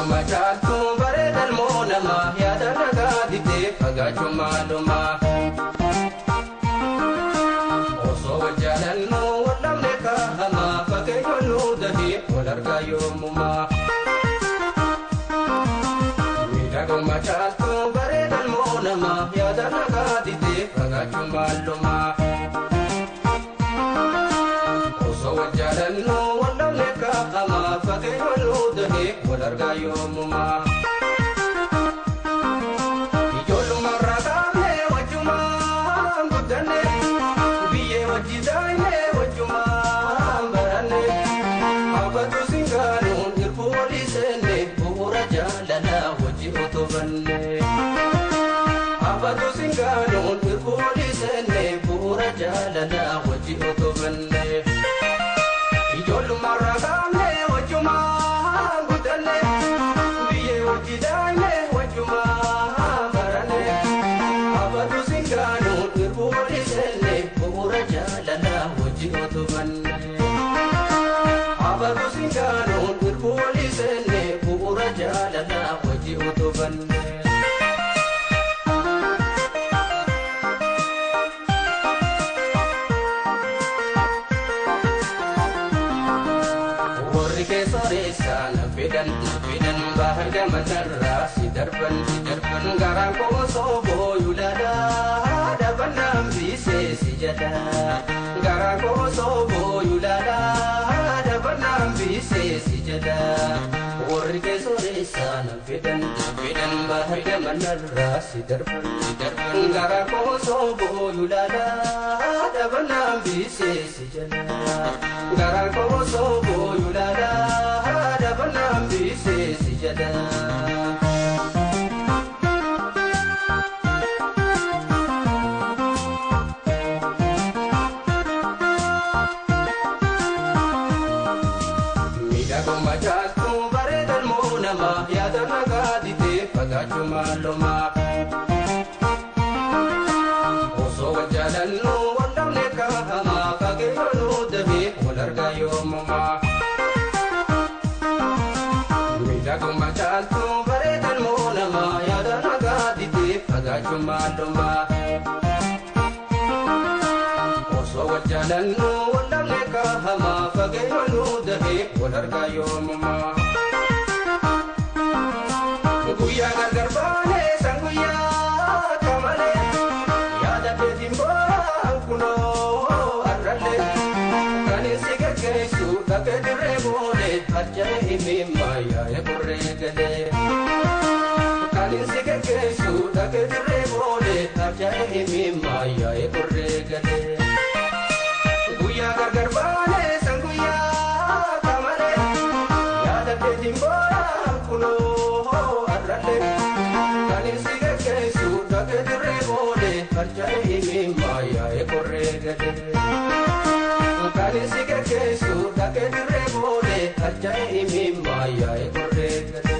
Machaltu bareedal moonama yaada nagaa didee fagaachuu maaluma osoo wal jaalannu wal dhabne kaa'ama fakkeeyyoon nu dahee wal argaa yoomuma miidhagoo machaltu bareedal moonama yaada nagaa didee fagaachuu maaluma osoo wal jaalannu wal dhabne kaa'ama fakkeeyyoon nu dahee wal argaa yoomuma Abadu singanon irfuli sene pura jalana waji otobanne ijolu maragane wajuma gudane biye wajidane wajuma barane abadu singanon irfuli sene pura jalana waji otobanne abadu singanon irfuli sene pura jalana waji otobanne Sana fidan bahar gaman rasi darban garang ko sobo yulada daban nam bise sijada garang ko sobo yulada daban nam bise sijada warri ke sore sana fidan bahar gaman rasi darban garang ko sobo yulada daban nam bise sijada garang ko sobo yulada dabanam bise sijada midago machaltu bareedal moonama yaada nagaa didee fagaachuu maaluma osoo wal jaalannu wal dhabne kaa'ama fakkeeyyoon nu dahee wal argaa yoomuma miidhagoo machaltu bareedal moonama yaada nagaa didee fagaachuu maaluma osoo wal jaalannu wal dhabne kaa'ama fakkeeyyoon nu dahee wal argaa yoomuma guyyaa gargar baanee san guyyaa kamalee yaada keetiin booraan kunoo arrallee kan si geggeessu dhaqee dirree boolee harja'ee himimma yaa'ee burree galee kan si geggeessu dhaqee dirree boolee harja'ee himimma yaa'ee burree galee guyyaa gargar baanee san guyyaa kamalee yaada keetiin booraan kunoo arrallee kan si geggeessu dhaqee dirree boolee harja'ee himimma yaa'ee burree galee kan si geggeessu dhaqee dirree boolee harja'ee himimma yaa'ee burree galee